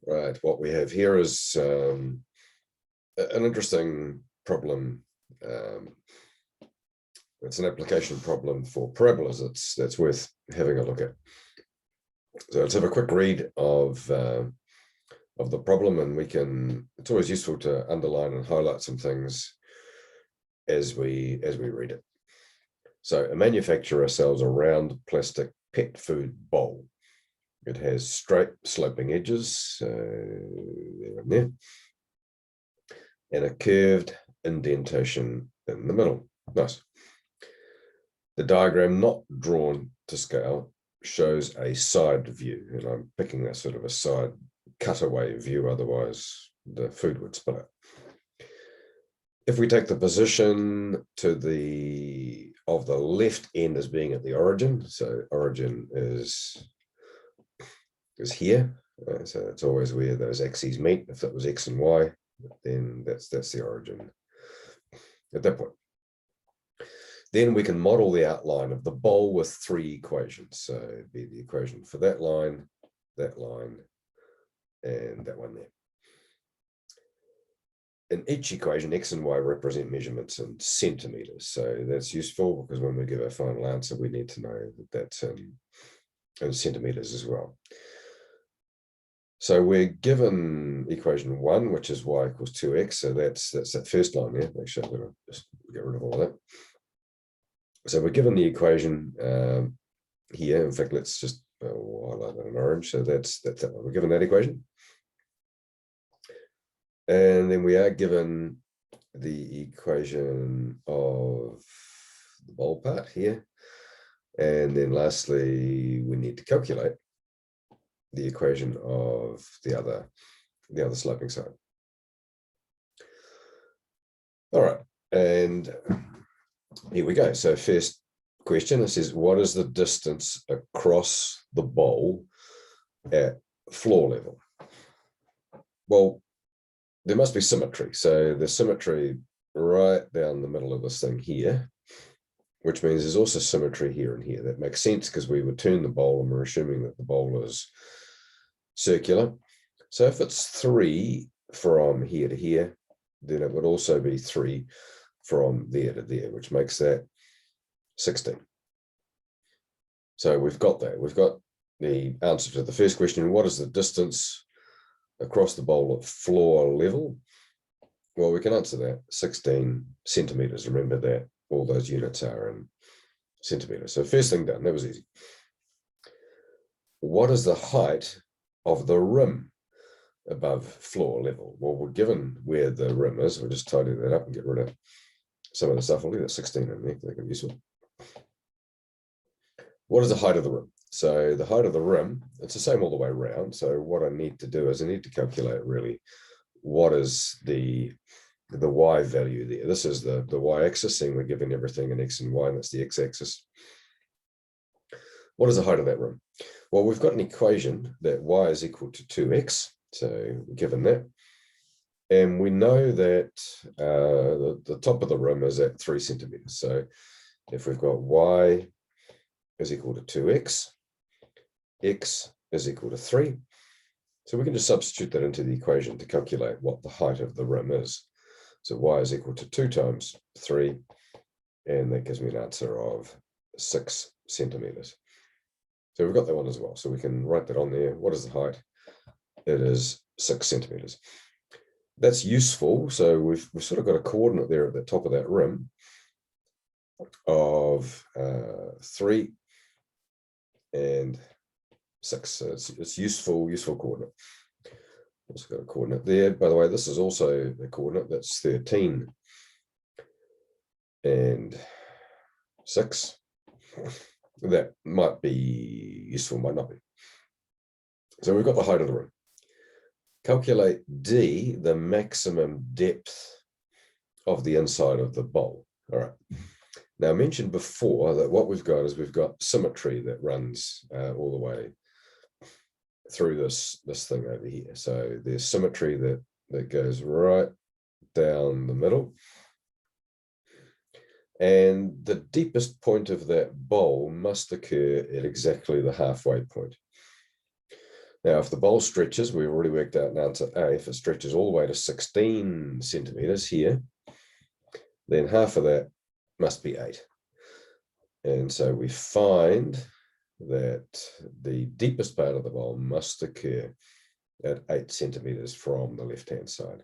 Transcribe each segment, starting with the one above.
Right, what we have here is an interesting problem. It's an application problem for parabolas that's worth having a look at. So let's have a quick read of the problem, and it's always useful to underline and highlight some things as we read it. So a manufacturer sells a round plastic pet food bowl. It has straight sloping edges, there and there, and a curved indentation in the middle. Nice. The diagram, not drawn to scale, shows a side view, and I'm picking that sort of a side cutaway view, otherwise the food would split out. If we take the position of the left end as being at the origin, so origin is here, so it's always where those axes meet. If it was X and Y, then that's the origin at that point. Then we can model the outline of the bowl with three equations. So it'd be the equation for that line, and that one there. In each equation, X and Y represent measurements in centimeters. So that's useful because when we give our final answer, we need to know that that's in centimeters as well. So we're given equation 1, which is y equals 2x. So that's that first line there. Actually, I'm going to just get rid of all that. So we're given the equation here. In fact, let's just highlight that in orange. So that's that one. We're given that equation. And then we are given the equation of the bowl part here. And then lastly, we need to calculate the equation of the other sloping side. All right, and here we go. So first question, it says, what is the distance across the bowl at floor level? Well, there must be symmetry. So there's symmetry right down the middle of this thing here, which means there's also symmetry here and here. That makes sense because we would turn the bowl and we're assuming that the bowl is circular. So if it's 3 from here to here, then it would also be 3 from there to there, which makes that 16. So we've got that. We've got the answer to the first question. What is the distance across the bowl at floor level? Well, we can answer that, 16 centimeters. Remember that all those units are in centimeters. So first thing done, that was easy. What is the height of the rim above floor level? Well, we're given where the rim is. We'll just tidy that up and get rid of some of the stuff. We'll leave that 16 in there, that can be useful. What is the height of the rim? So the height of the rim, it's the same all the way around. So what I need to do is I need to calculate really what is the y value there. This is the y-axis, and we're given everything in x and y, and that's the x-axis. What is the height of that rim? Well, we've got an equation that y is equal to 2x, so we're given that. And we know that the top of the rim is at 3 centimeters. So if we've got y is equal to 2x, x is equal to 3. So we can just substitute that into the equation to calculate what the height of the rim is. So y is equal to 2 times 3, and that gives me an answer of 6 centimeters. So we've got that one as well. So we can write that on there. What is the height? It is 6 centimeters. That's useful. So we've sort of got a coordinate there at the top of that rim of 3 and 6. So it's useful coordinate. Also got a coordinate there. By the way, this is also the coordinate. That's 13 and 6. That might be useful, might not be. So we've got the height of the rim. Calculate D, the maximum depth of the inside of the bowl. All right. Now, I mentioned before that what we've got is we've got symmetry that runs all the way through this thing over here. So there's symmetry that goes right down the middle. And the deepest point of that bowl must occur at exactly the halfway point. Now, if the bowl stretches, we've already worked out an answer A, if it stretches all the way to 16 centimeters here, then half of that must be 8. And so we find that the deepest part of the bowl must occur at 8 centimeters from the left-hand side.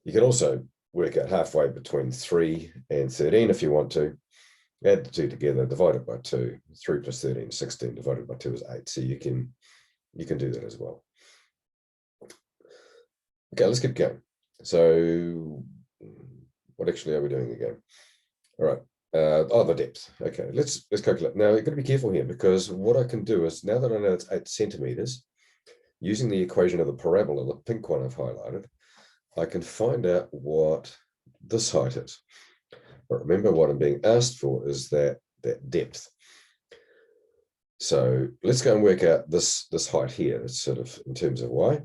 You can also work out halfway between 3 and 13 if you want to. Add the two together, divide it by 2. 3 plus 13 is 16, divided by 2 is 8. So you can do that as well. Okay, let's keep going. So what actually are we doing again? All right. The depth. Okay, let's calculate. Now you've got to be careful here, because what I can do is, now that I know it's 8 centimeters, using the equation of the parabola, the pink one I've highlighted, I can find out what this height is. But remember, what I'm being asked for is that depth. So let's go and work out this height here. It's sort of in terms of y,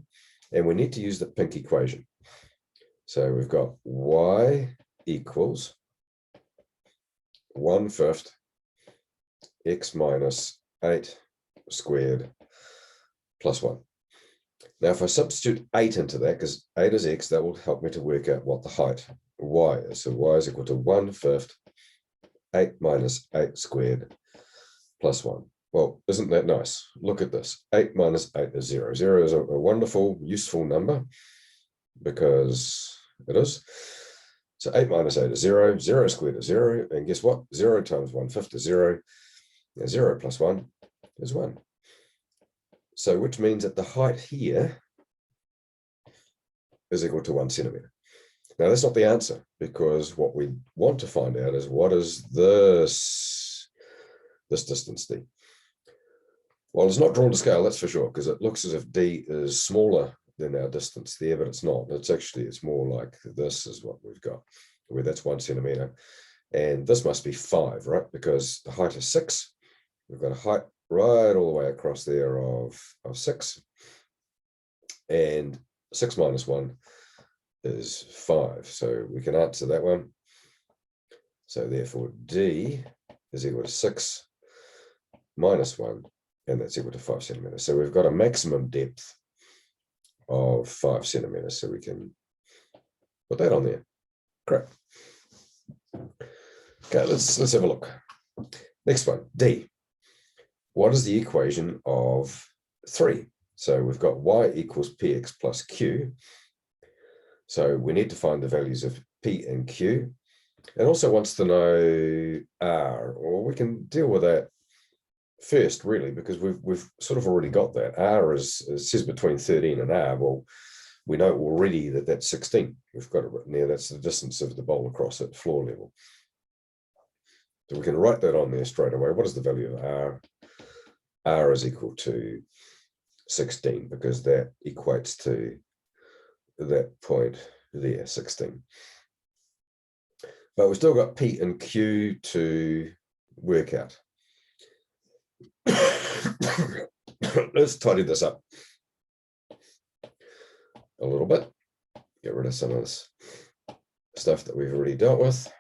and we need to use the pink equation. So we've got y equals 1/5 x minus 8 squared plus 1. Now, if I substitute 8 into that, because 8 is x, that will help me to work out what the height y is. So y is equal to 1/5 8 minus 8 squared plus 1. Well, isn't that nice? Look at this. 8 minus 8 is 0. 0 is a wonderful, useful number, because it is. So 8 minus 8 is 0. 0 squared is 0. And guess what? 0 times 1/5 is 0. Now 0 plus 1 is 1. So which means that the height here is equal to 1 centimeter. Now that's not the answer, because what we want to find out is, what is this distance D? Well, it's not drawn to scale, that's for sure, because it looks as if D is smaller than our distance there, but it's not. It's more like this is what we've got, where that's 1 centimeter. And this must be 5, right? Because the height is 6. We've got a height right all the way across there of 6. And 6 minus 1 is 5. So we can answer that one. So therefore D is equal to 6 minus 1, and that's equal to 5 centimeters. So we've got a maximum depth of 5 centimeters. So we can put that on there. Great. Okay, let's have a look. Next one, D. What is the equation of 3? So we've got y equals px plus q. So we need to find the values of p and q. It also wants to know r, or we can deal with that first, really, because we've sort of already got that. R says between 13 and r. Well, we know already that that's 16. We've got it written there. That's the distance of the bowl across at floor level. So we can write that on there straight away. What is the value of r? R is equal to 16, because that equates to that point there, 16. But we've still got P and Q to work out. Let's tidy this up a little bit. Get rid of some of this stuff that we've already dealt with.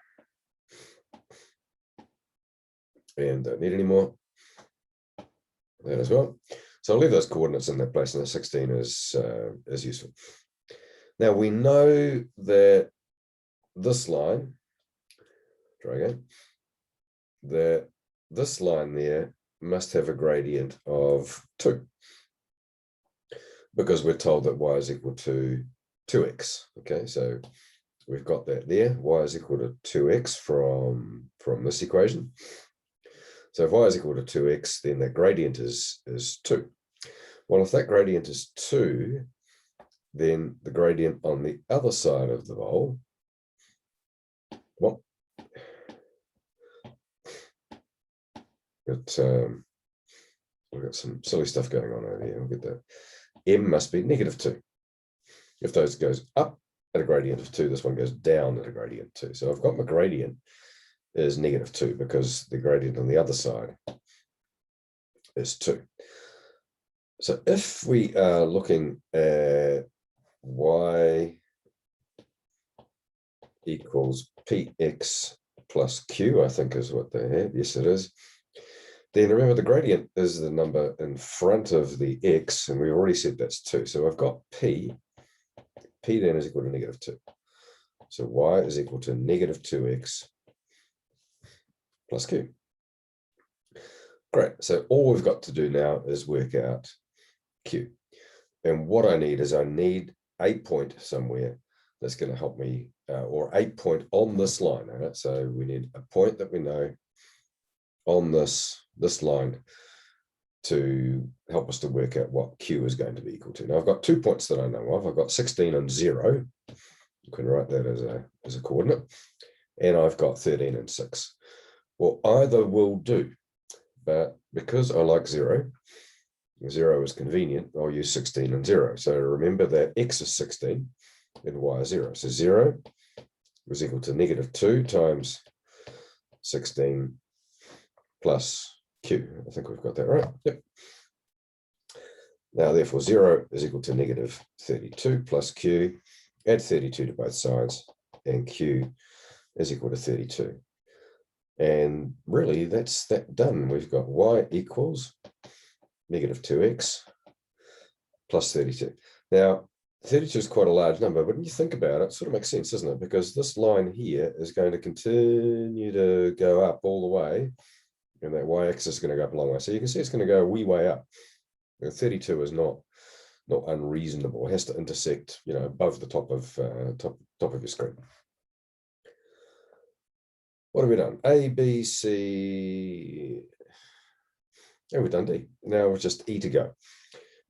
And don't need any more. That as well. So I'll leave those coordinates in that place, and the 16 is useful. Now we know that this line, try again, that this line there must have a gradient of 2, because we're told that y is equal to 2x. Okay, so we've got that there. Y is equal to 2x from this equation. So if y is equal to 2x, then that gradient is 2. Well, if that gradient is 2, then the gradient on the other side of the bowl, well, we've got some silly stuff going on over here. We'll get that. M must be -2. If those goes up at a gradient of 2, this one goes down at a gradient of 2. So I've got my gradient is -2, because the gradient on the other side is 2. So if we are looking at y equals px plus q, I think is what they have. Yes, it is. Then remember the gradient is the number in front of the x, and we already said that's 2. So I've got p then is equal to -2. So y is equal to -2x plus q. Great. So all we've got to do now is work out q. And what I need is I need a point somewhere that's going to help me, or a point on this line. All right? So we need a point that we know on this line to help us to work out what q is going to be equal to. Now I've got 2 points that I know of. I've got 16 and 0. You can write that as a coordinate. And I've got 13 and 6. Well, either will do. But because I like 0 is convenient, I'll use 16 and 0. So remember that x is 16 and y is 0. So 0 is equal to -2 times 16 plus q. I think we've got that right. Yep. Now, therefore, 0 is equal to -32 plus q. Add 32 to both sides, and q is equal to 32. And really, that's that done. We've got y equals -2x plus 32. Now, 32 is quite a large number, but when you think about it, it sort of makes sense, doesn't it? Because this line here is going to continue to go up all the way, and that y-axis is going to go up a long way. So you can see it's going to go a wee way up. 32 is not unreasonable. It has to intersect, above the top of your screen. What have we done? A, B, C, and we've done D. Now it's just E to go.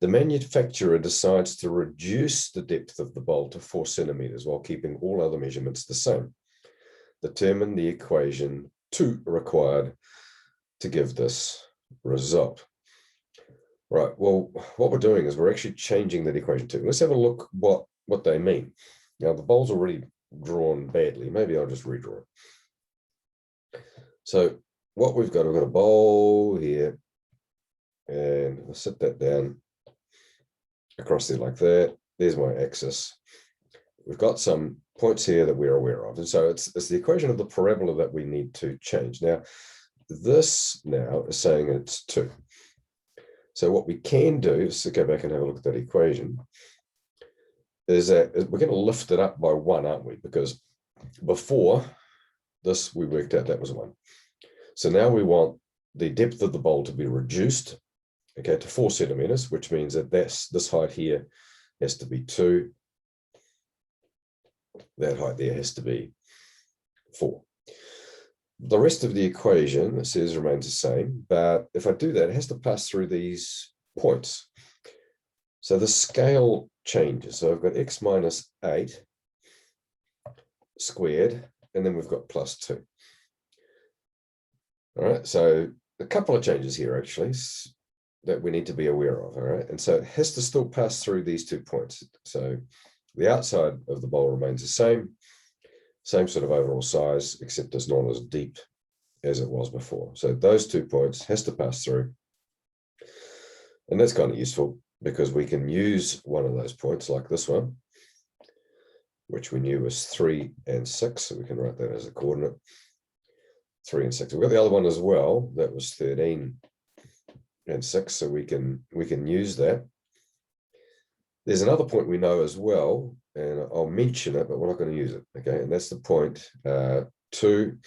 The manufacturer decides to reduce the depth of the bowl to 4 centimeters while keeping all other measurements the same. Determine the equation 2 required to give this result. Right, well, what we're doing is we're actually changing that equation 2. Let's have a look what they mean. Now, the bowl's already drawn badly. Maybe I'll just redraw it. So what we've got a bowl here, and I'll set that down across there like that. There's my axis. We've got some points here that we're aware of. And so it's the equation of the parabola that we need to change. Now, this now is saying it's 2. So what we can do is to go back and have a look at that equation, is that we're going to lift it up by 1, aren't we? Because before this, we worked out that was 1. So now we want the depth of the bowl to be reduced, okay, to 4 centimeters, which means that this height here has to be 2. That height there has to be 4. The rest of the equation, it says, remains the same, but if I do that, it has to pass through these points. So the scale changes. So I've got x minus 8 squared, and then we've got plus 2. All right, so a couple of changes here, actually, that we need to be aware of, all right? And so it has to still pass through these 2 points. So the outside of the bowl remains the same sort of overall size, except it's not as deep as it was before. So those 2 points has to pass through. And that's kind of useful because we can use one of those points like this one, which we knew was 3 and 6. So we can write that as a coordinate, 3 and 6. We've got the other one as well. That was 13 and 6. So we can use that. There's another point we know as well, and I'll mention it, but we're not going to use it. Okay, and that's the point 2.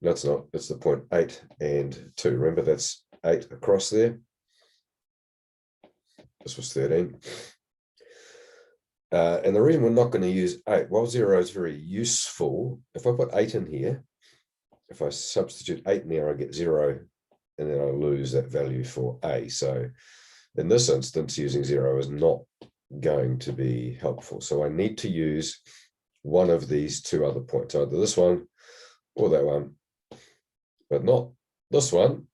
No, it's not. It's the point 8 and 2. Remember, that's 8 across there. This was 13. And the reason we're not going to use 8, while 0 is very useful, if I put 8 in here, if I substitute 8 in there, I get 0, and then I lose that value for A. So in this instance, using 0 is not going to be helpful. So I need to use one of these 2 other points, either this one or that one, but not this one,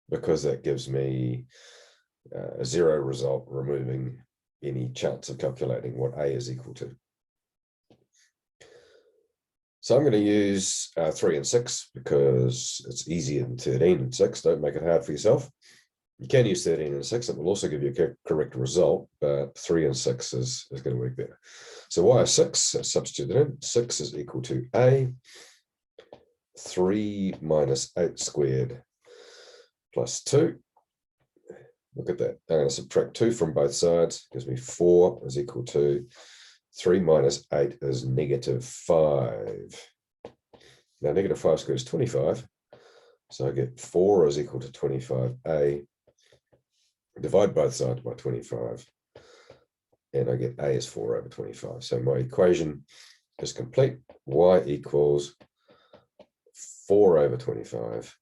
because that gives me a 0 result, removing any chance of calculating what A is equal to. So I'm going to use 3 and 6 because it's easier than 13 and 6. Don't make it hard for yourself. You can use 13 and 6. It will also give you a correct result, but 3 and 6 is going to work better. So y is 6, substitute that in. 6 is equal to A. 3 minus 8 squared plus 2. Look at that. I'm going to subtract 2 from both sides. Gives me 4 is equal to 3 minus 8 is -5. Now, -5 squared is 25. So I get 4 is equal to 25a. Divide both sides by 25. And I get a is 4 over 25. So my equation is complete. Y equals 4 over 25.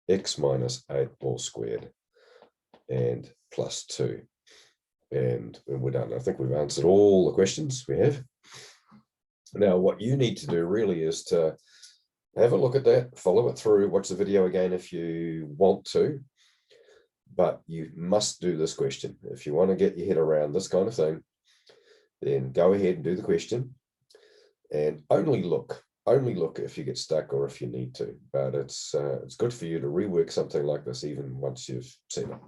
X minus 8 all squared. And plus 2. And we're done. I think we've answered all the questions we have. Now, what you need to do really is to have a look at that, follow it through, watch the video again if you want to, but you must do this question. If you want to get your head around this kind of thing, then go ahead and do the question, and only look if you get stuck or if you need to. But it's good for you to rework something like this even once you've seen it.